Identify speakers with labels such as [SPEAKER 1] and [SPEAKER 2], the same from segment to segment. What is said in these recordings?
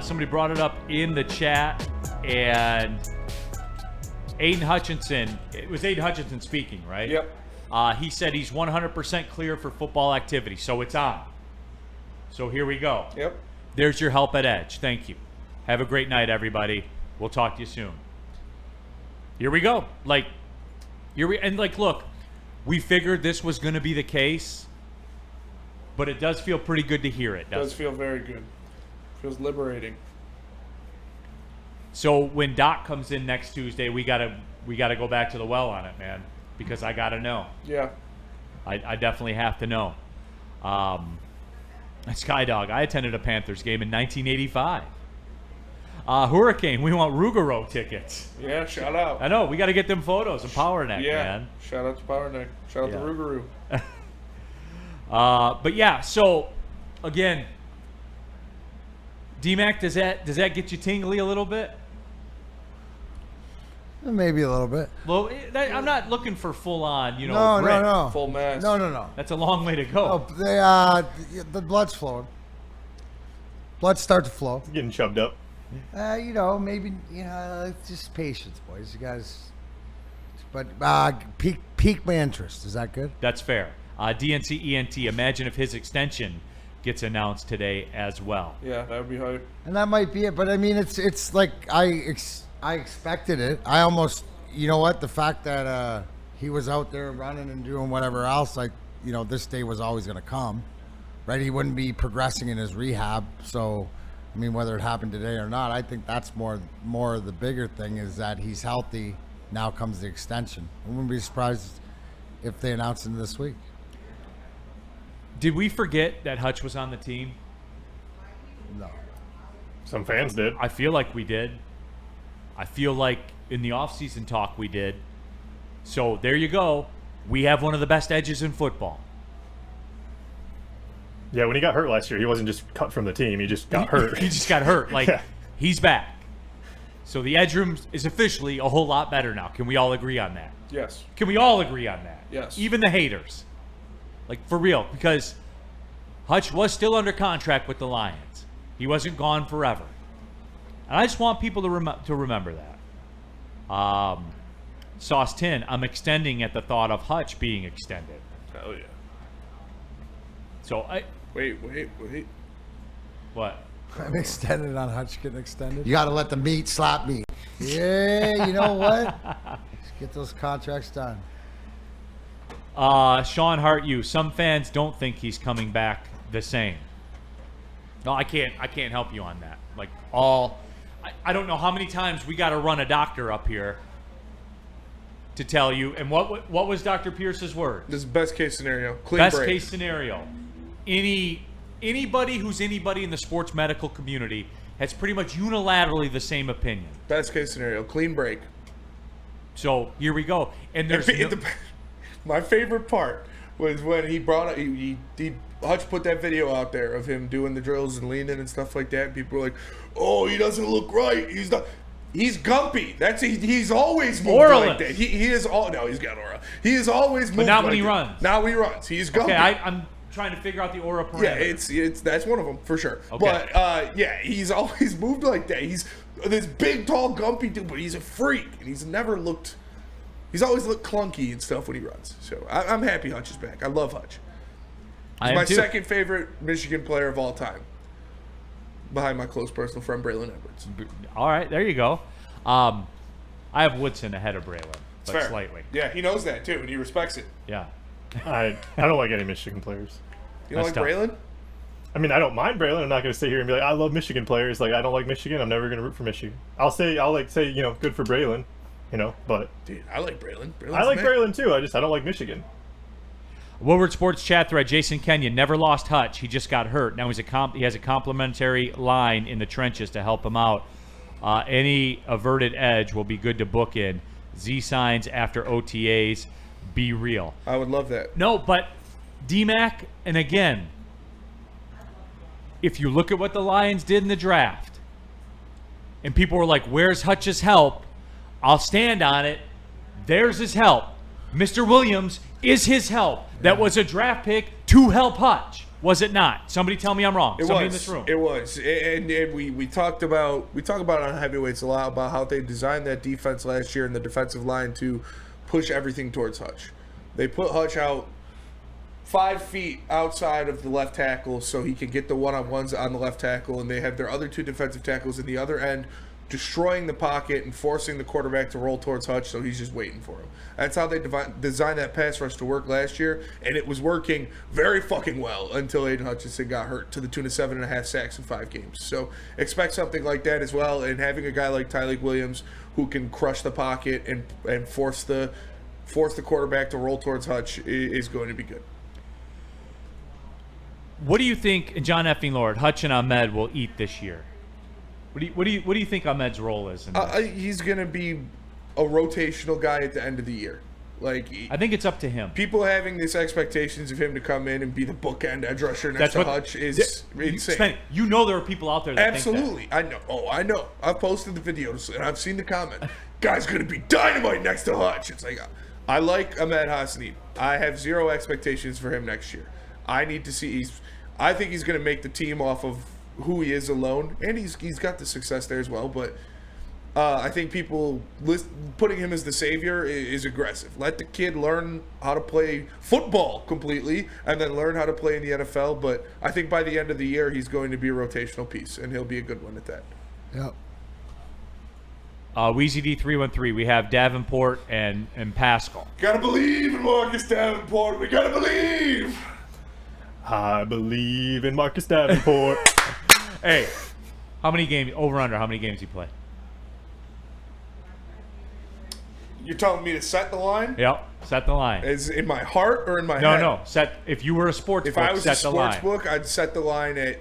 [SPEAKER 1] Somebody brought it up in the chat, and Aidan Hutchinson, it was Aidan Hutchinson speaking, right?
[SPEAKER 2] Yep.
[SPEAKER 1] He said he's 100% clear for football activity, so it's on. So here we go.
[SPEAKER 2] Yep.
[SPEAKER 1] There's your help at Edge. Thank you. Have a great night, everybody. We'll talk to you soon. Here we go. Look, we figured this was going to be the case, but it does feel pretty good to hear it.
[SPEAKER 2] It does feel very good. Feels liberating.
[SPEAKER 1] So when Doc comes in next Tuesday, we gotta go back to the well on it, man, because I gotta know.
[SPEAKER 2] Yeah.
[SPEAKER 1] I definitely have to know. Skydog, I attended a Panthers game in 1985. Hurricane, we want Rugaro tickets.
[SPEAKER 2] Yeah, shout out.
[SPEAKER 1] I know, we got to get them photos of Power Neck, man.
[SPEAKER 2] Shout out to Power Neck. Shout out to Rougarou.
[SPEAKER 1] But yeah, so again, D-Mac, does that get you tingly a little bit?
[SPEAKER 3] Maybe a little bit.
[SPEAKER 1] Well, I'm not looking for full on,
[SPEAKER 3] No.
[SPEAKER 2] Full mass.
[SPEAKER 3] No.
[SPEAKER 1] That's a long way to go.
[SPEAKER 3] Oh, the blood's flowing. Blood starts to flow.
[SPEAKER 4] It's getting chubbed up.
[SPEAKER 3] Maybe it's just patience, boys. You guys. But pique my interest. Is that good?
[SPEAKER 1] That's fair. DNC ENT. Imagine if his extension gets announced today as well.
[SPEAKER 2] Yeah, that would be hype.
[SPEAKER 3] And that might be it. But I mean, it's like I expected it. I almost, the fact that he was out there running and doing whatever else, this day was always going to come, right? He wouldn't be progressing in his rehab. So, I mean, whether it happened today or not, I think that's more the bigger thing is that he's healthy. Now comes the extension. I wouldn't be surprised if they announce him this week.
[SPEAKER 1] Did we forget that Hutch was on the team?
[SPEAKER 3] No.
[SPEAKER 4] Some fans did.
[SPEAKER 1] I feel like we did. I feel like in the offseason talk we did. So there you go. We have one of the best edges in football.
[SPEAKER 4] Yeah, when he got hurt last year, he wasn't just cut from the team. He just got hurt.
[SPEAKER 1] He just got hurt. He's back. So the edge room is officially a whole lot better now. Can we all agree on that?
[SPEAKER 2] Yes.
[SPEAKER 1] Can we all agree on that?
[SPEAKER 2] Yes.
[SPEAKER 1] Even the haters. For real. Because Hutch was still under contract with the Lions. He wasn't gone forever. And I just want people to remember that. Sauce 10, I'm extending at the thought of Hutch being extended.
[SPEAKER 2] Hell yeah.
[SPEAKER 1] So
[SPEAKER 2] Wait.
[SPEAKER 1] What?
[SPEAKER 3] I'm extended on Hutch getting extended. You got to let the meat slap me. Yeah, you know what? Let's get those contracts done.
[SPEAKER 1] Sean Hart, some fans don't think he's coming back the same. No, I can't help you on that. I don't know how many times we got to run a doctor up here to tell you. And what was Dr. Pierce's word?
[SPEAKER 2] This is best case scenario. Clean
[SPEAKER 1] Best
[SPEAKER 2] break.
[SPEAKER 1] case scenario. Anybody who's anybody in the sports medical community has pretty much unilaterally the same opinion.
[SPEAKER 2] Best case scenario. Clean break.
[SPEAKER 1] So here we go. And there's
[SPEAKER 2] my favorite part was when he brought Hutch put that video out there of him doing the drills and leaning and stuff like that. And people were like, "Oh, he doesn't look right. He's not. He's gumpy. He's always moved like that. He is all. No, he's got aura. He is always moved.
[SPEAKER 1] But not
[SPEAKER 2] like
[SPEAKER 1] when he
[SPEAKER 2] that.
[SPEAKER 1] runs.
[SPEAKER 2] Now he runs. He's gumpy.
[SPEAKER 1] Okay, I'm trying to figure out the aura parameter.
[SPEAKER 2] Yeah, it's that's one of them for sure.
[SPEAKER 1] Okay.
[SPEAKER 2] But he's always moved like that. He's this big, tall, gumpy dude, but he's a freak, and he's always looked clunky and stuff when he runs. So I'm happy Hutch is back. I love Hutch. He's my second favorite Michigan player of all time, behind my close personal friend Braylon Edwards.
[SPEAKER 1] All right, there you go. I have Woodson ahead of Braylon, but
[SPEAKER 2] fair.
[SPEAKER 1] Slightly.
[SPEAKER 2] Yeah, he knows that too, and he respects it.
[SPEAKER 1] Yeah.
[SPEAKER 4] I don't like any Michigan players.
[SPEAKER 2] You don't like Braylon?
[SPEAKER 4] I mean, I don't mind Braylon. I'm not going to sit here and be like, I love Michigan players. I don't like Michigan. I'm never going to root for Michigan. I'll say, good for Braylon, but. Dude,
[SPEAKER 2] I like Braylon.
[SPEAKER 4] I like Braylon too. I don't like Michigan.
[SPEAKER 1] Woodward Sports chat thread, Jason Kenyon never lost Hutch. He just got hurt. Now he has a complimentary line in the trenches to help him out. Any averted edge will be good to book in. Z signs after OTAs. Be real.
[SPEAKER 2] I would love that.
[SPEAKER 1] No, but D-Mac, and again, if you look at what the Lions did in the draft, and people were like, where's Hutch's help? I'll stand on it. There's his help. Mr. Williams is his help. That was a draft pick to help Hutch. Was it not? Somebody tell me I'm wrong.
[SPEAKER 2] It
[SPEAKER 1] Somebody
[SPEAKER 2] was.
[SPEAKER 1] in this room.
[SPEAKER 2] It was, and we talk about on heavyweights a lot about how they designed that defense last year and the defensive line to push everything towards Hutch. They put Hutch out 5 feet outside of the left tackle so he can get the one-on-ones on the left tackle, and they have their other 2 defensive tackles in the other end destroying the pocket and forcing the quarterback to roll towards Hutch, so he's just waiting for him. That's how they designed that pass rush to work last year, and it was working very fucking well until Aidan Hutchinson got hurt to the tune of 7.5 sacks in 5 games. So expect something like that as well, and having a guy like Tyleik Williams who can crush the pocket and force the quarterback to roll towards Hutch is going to be good.
[SPEAKER 1] What do you think John Effing Lord, Hutch and Ahmed will eat this year? What do you think Ahmed's role is in this?
[SPEAKER 2] He's going to be a rotational guy at the end of the year. Like,
[SPEAKER 1] I think it's up to him.
[SPEAKER 2] People having these expectations of him to come in and be the bookend edge rusher next to Hutch is insane.
[SPEAKER 1] You know there are people out there that
[SPEAKER 2] Absolutely.
[SPEAKER 1] think that.
[SPEAKER 2] I know. Oh, I know. I've posted the videos and I've seen the comment. Guy's going to be dynamite next to Hutch. It's like, I like Ahmed Hassaneed. I have 0 expectations for him next year. I need to see. I think he's going to make the team off of who he is alone, and he's got the success there as well. But I think people putting him as the savior is aggressive. Let the kid learn how to play football completely, and then learn how to play in the NFL. But I think by the end of the year, he's going to be a rotational piece, and he'll be a good one at that.
[SPEAKER 3] Yep.
[SPEAKER 1] Weezy D313. We have Davenport and Pascal.
[SPEAKER 2] Gotta believe in Marcus Davenport. We gotta believe.
[SPEAKER 4] I believe in Marcus Davenport.
[SPEAKER 1] Hey, how many games over under? How many games he play?
[SPEAKER 2] You're telling me to set the line?
[SPEAKER 1] Yep, set the line.
[SPEAKER 2] Is in my heart or in my head?
[SPEAKER 1] No. Set. If you were a sports
[SPEAKER 2] If
[SPEAKER 1] book,
[SPEAKER 2] I was
[SPEAKER 1] set
[SPEAKER 2] a sports
[SPEAKER 1] the line.
[SPEAKER 2] book, I'd set the line at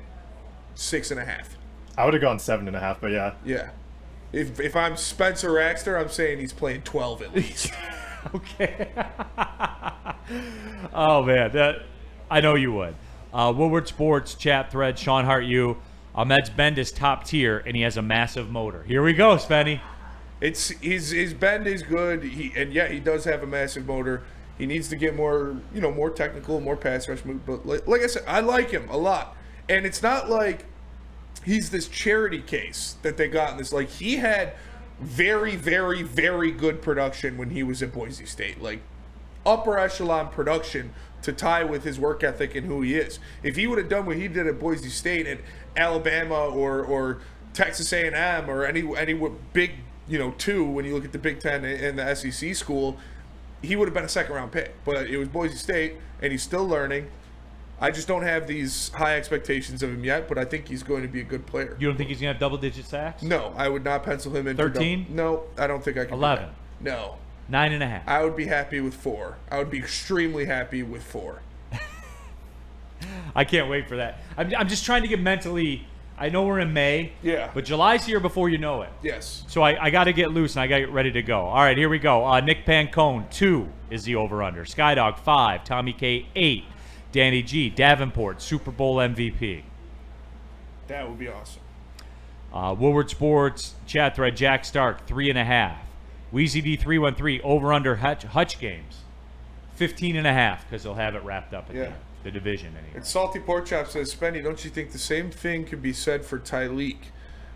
[SPEAKER 2] 6.5.
[SPEAKER 4] I would have gone 7.5, but yeah.
[SPEAKER 2] Yeah. If I'm Spencer Raxter, I'm saying he's playing 12 at least.
[SPEAKER 1] Okay. Oh man, I know you would. Woodward Sports chat thread. Sean Hart, Ahmed's bend is top tier, and he has a massive motor. Here we go, Spenny.
[SPEAKER 2] It's his bend is good. He does have a massive motor. He needs to get more technical, more pass rush move. But like I said, I like him a lot, and it's not like he's this charity case that they got in this. Like, he had very, very, very good production when he was at Boise State. Like, upper echelon production to tie with his work ethic and who he is. If he would have done what he did at Boise State and Alabama or Texas A&M or any big, 2 when you look at the Big Ten and the SEC school, he would have been a second-round pick. But it was Boise State, and he's still learning. I just don't have these high expectations of him yet, but I think he's going to be a good player.
[SPEAKER 1] You don't think he's going to have double-digit sacks?
[SPEAKER 2] No, I would not pencil him in.
[SPEAKER 1] 13?
[SPEAKER 2] No, I don't think I can.
[SPEAKER 1] 11?
[SPEAKER 2] No.
[SPEAKER 1] 9.5.
[SPEAKER 2] I would be happy with 4. I would be extremely happy with 4.
[SPEAKER 1] I can't wait for that. I'm just trying to get mentally. I know we're in May.
[SPEAKER 2] Yeah.
[SPEAKER 1] But July's here before you know it.
[SPEAKER 2] Yes.
[SPEAKER 1] So I got to get loose and I got to get ready to go. All right, here we go. Nick Pancone, 2 is the over-under. Skydog, 5. Tommy K, 8. Danny G, Davenport, Super Bowl MVP.
[SPEAKER 2] That would be awesome.
[SPEAKER 1] Woodward Sports chat thread, Jack Stark, 3.5. Weezy D313, over-under Hutch games, 15.5, because they'll have it wrapped up at the division anyway.
[SPEAKER 2] And Salty Pork Chop says, Spenny, don't you think the same thing could be said for Tyleik,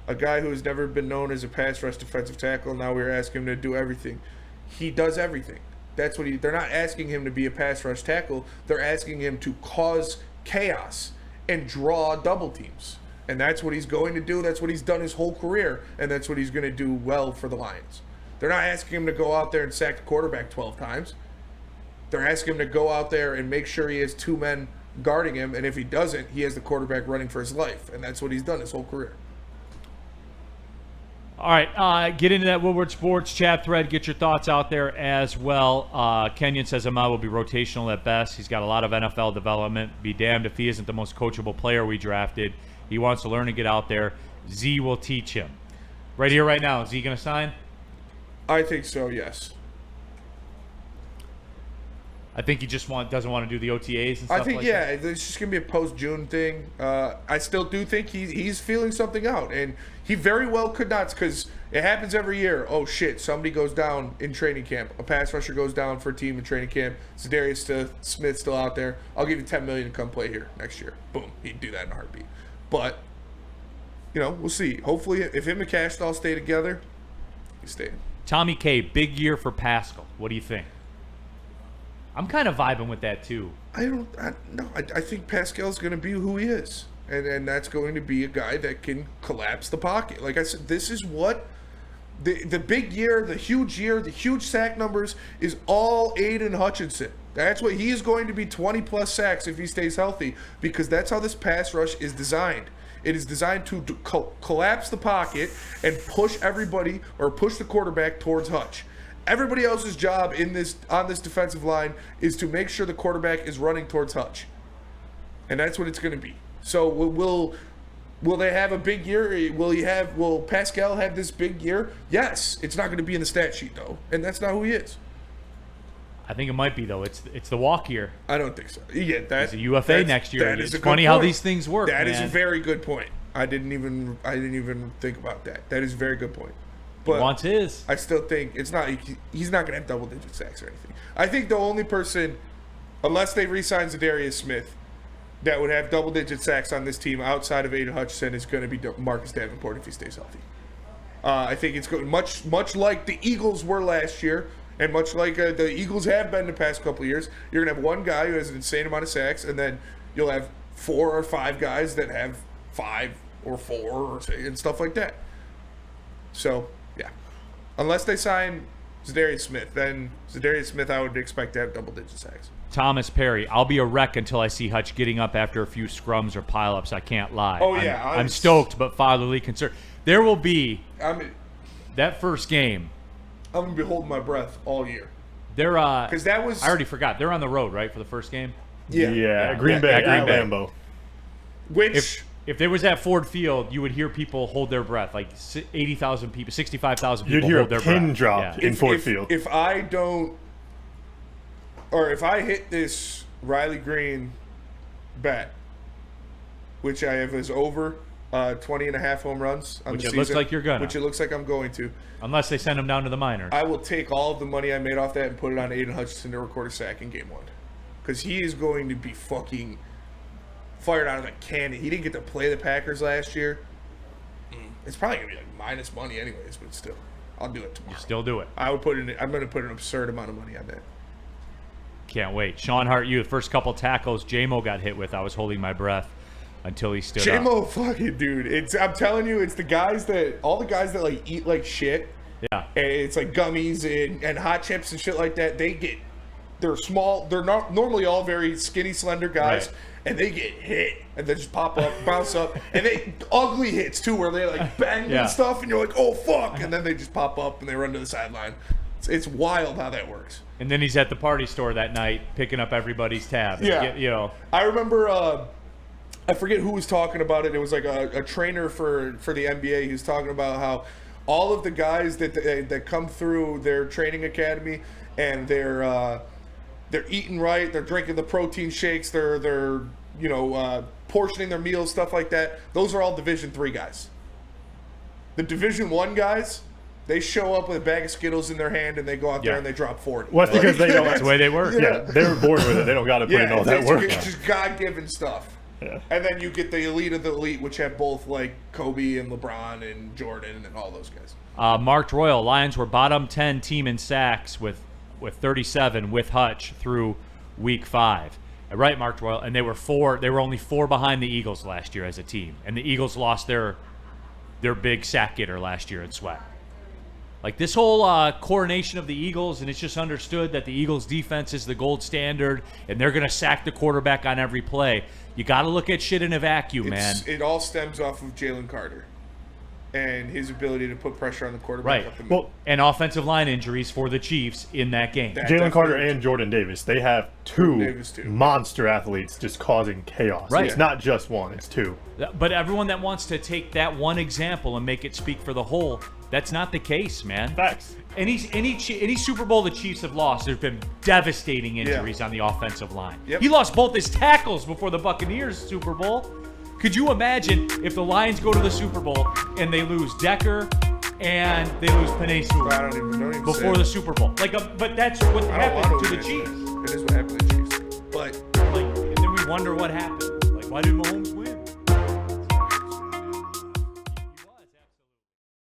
[SPEAKER 2] a guy who has never been known as a pass rush defensive tackle? Now we're asking him to do everything. He does everything. That's what they're not asking him to be a pass rush tackle. They're asking him to cause chaos and draw double teams. And that's what he's going to do. That's what he's done his whole career. And that's what he's going to do well for the Lions. They're not asking him to go out there and sack the quarterback 12 times. They're asking him to go out there and make sure he has 2 men guarding him. And if he doesn't, he has the quarterback running for his life. And that's what he's done his whole career.
[SPEAKER 1] All right, get into that Woodward Sports chat thread. Get your thoughts out there as well. Kenyon says Ahmad will be rotational at best. He's got a lot of NFL development. Be damned if he isn't the most coachable player we drafted. He wants to learn and get out there. Z will teach him. Right here, right now, is he going to sign?
[SPEAKER 2] I think so, yes.
[SPEAKER 1] I think he just doesn't want to do the OTAs and stuff
[SPEAKER 2] I think
[SPEAKER 1] like
[SPEAKER 2] yeah,
[SPEAKER 1] that.
[SPEAKER 2] it's just gonna be a post-June thing. I still do think he's feeling something out, and he very well could not, because it happens every year. Oh shit, somebody goes down in training camp. A pass rusher goes down for a team in training camp. Zadarius Smith's still out there. I'll give you $10 million to come play here next year. Boom, he'd do that in a heartbeat. But we'll see. Hopefully, if him and Cashstall stay together, he's staying.
[SPEAKER 1] Tommy K, big year for Pascal. What do you think? I'm kind of vibing with that too.
[SPEAKER 2] I think Pascal's going to be who he is. And that's going to be a guy that can collapse the pocket. Like I said, this is what the big year, the huge sack numbers is all Aidan Hutchinson. That's what he is going to be, 20-plus sacks if he stays healthy, because that's how this pass rush is designed. It is designed to collapse the pocket and push everybody, or push the quarterback towards Hutch. Everybody else's job on this defensive line is to make sure the quarterback is running towards Hutch. And that's what it's going to be. So will they have a big year? Will Pascal have this big year? Yes. It's not going to be in the stat sheet though, and that's not who he is.
[SPEAKER 1] I think it might be though. It's the walk year.
[SPEAKER 2] I don't think so. Yeah,
[SPEAKER 1] He's a UFA next year.
[SPEAKER 2] It's
[SPEAKER 1] funny how these things work.
[SPEAKER 2] That is
[SPEAKER 1] man.
[SPEAKER 2] a very good point. I didn't even think about that. That is a very good point. But
[SPEAKER 1] he wants his.
[SPEAKER 2] I still think he's not going to have double-digit sacks or anything. I think the only person, unless they re-sign Zadarius Smith, that would have double-digit sacks on this team outside of Aidan Hutchinson is going to be Marcus Davenport if he stays healthy. I think it's going much like the Eagles were last year, and much like the Eagles have been the past couple of years. You're going to have one guy who has an insane amount of sacks, and then you'll have 4 or 5 guys that have 5 or 4 and stuff like that. So, yeah. Unless they sign Zadarius Smith, then Zadarius Smith I would expect to have double-digit sacks.
[SPEAKER 1] Thomas Perry, I'll be a wreck until I see Hutch getting up after a few scrums or pileups. I can't lie.
[SPEAKER 2] Oh, yeah.
[SPEAKER 1] I'm stoked, but fatherly concerned. There will be that first game.
[SPEAKER 2] I'm going to be holding my breath all year.
[SPEAKER 1] They're
[SPEAKER 2] because that was...
[SPEAKER 1] I already forgot. They're on the road, right, for the first game?
[SPEAKER 4] Yeah. Green Bay,
[SPEAKER 1] at Green Bay.
[SPEAKER 4] Lambeau.
[SPEAKER 2] Which...
[SPEAKER 1] If there was at Ford Field, you would hear people hold their breath, like 80,000 people, 65,000 people
[SPEAKER 4] You'd hear
[SPEAKER 1] hold their
[SPEAKER 4] a pin
[SPEAKER 1] breath.
[SPEAKER 4] drop
[SPEAKER 1] Yeah.
[SPEAKER 4] in Ford Field.
[SPEAKER 2] If I don't, or if I hit this Riley Green bet, which I have as over 20 and a half home runs on
[SPEAKER 1] Which
[SPEAKER 2] the
[SPEAKER 1] it
[SPEAKER 2] season,
[SPEAKER 1] looks like you're gonna.
[SPEAKER 2] which it looks like I'm going to,
[SPEAKER 1] Unless they send him down to the minors.
[SPEAKER 2] I will take all of the money I made off that and put it on Aidan Hutchinson to record a sack in game 1, because he is going to be fucking fired out of a cannon. He didn't get to play the Packers last year. It's probably gonna be like minus money anyways, but still, I'll do it tomorrow.
[SPEAKER 1] Still do it.
[SPEAKER 2] I'm gonna put an absurd amount of money on that.
[SPEAKER 1] Can't wait. Sean Hart, the first couple tackles J-Mo got hit with, I was holding my breath until he stood up.
[SPEAKER 2] J-Mo, fucking dude. I'm telling you, it's all the guys that like eat like shit.
[SPEAKER 1] Yeah.
[SPEAKER 2] And it's like gummies and hot chips and shit like that. They're small. They're not normally all very skinny, slender guys.
[SPEAKER 1] Right.
[SPEAKER 2] And they get hit, and they just pop up, bounce up, and they ugly hits too, where they like bang
[SPEAKER 1] Yeah.
[SPEAKER 2] and stuff, and you're like, oh fuck, and then they just pop up and they run to the sideline. It's wild how that works.
[SPEAKER 1] And then he's at the party store that night picking up everybody's tab.
[SPEAKER 2] Yeah. I remember, I forget who was talking about it. It was like a trainer for the NBA. He was talking about how all of the guys that come through their training academy and they're eating right, they're drinking the protein shakes, they're portioning their meals, stuff like that. Those are all Division III guys. The Division I guys, they show up with a bag of Skittles in their hand and they go out there and they drop 40.
[SPEAKER 4] Well, that's because they don't.
[SPEAKER 1] That's the way they work.
[SPEAKER 4] Yeah, they were born with it. They don't got to put in all that work.
[SPEAKER 2] It's just God-given stuff.
[SPEAKER 4] Yeah.
[SPEAKER 2] And then you get the elite of the elite, which have both like Kobe and LeBron and Jordan and all those guys.
[SPEAKER 1] Marked Royal, Lions were bottom 10 team in sacks with 37 with Hutch through week 5. Right, Marked Royal, and they were only 4 behind the Eagles last year as a team, and the Eagles lost their big sack getter last year in Sweat. Like this whole coronation of the Eagles, and it's just understood that the Eagles defense is the gold standard, and they're going to sack the quarterback on every play. You got to look at shit in a vacuum, man.
[SPEAKER 2] It all stems off of Jalen Carter. and his ability to put pressure on the quarterback.
[SPEAKER 1] Right.
[SPEAKER 2] Up the middle.
[SPEAKER 4] Well,
[SPEAKER 1] And offensive line injuries for the Chiefs in that game.
[SPEAKER 2] That-
[SPEAKER 4] Jalen Carter
[SPEAKER 2] definitely-
[SPEAKER 4] and Jordan Davis, they have two
[SPEAKER 2] Davis, too.
[SPEAKER 4] monster athletes just causing chaos.
[SPEAKER 1] Right.
[SPEAKER 4] It's not just one, it's two.
[SPEAKER 1] But everyone that wants to take that one example and make it speak for the whole, that's not the case, man.
[SPEAKER 4] Facts.
[SPEAKER 1] Any Super Bowl the Chiefs have lost, there's been devastating injuries on the offensive line.
[SPEAKER 2] Yep.
[SPEAKER 1] He lost both his tackles before the Buccaneers Super Bowl. Could you imagine if the Lions go to the Super Bowl and they lose Decker and they lose Penei Sewell
[SPEAKER 2] I don't even
[SPEAKER 1] before the Super Bowl? But that's what
[SPEAKER 2] I don't
[SPEAKER 1] happened
[SPEAKER 2] want
[SPEAKER 1] to the
[SPEAKER 2] admit
[SPEAKER 1] Chiefs.
[SPEAKER 2] It is what happened to the Chiefs. But
[SPEAKER 1] And then we wonder what happened. Like, why did Mahomes win?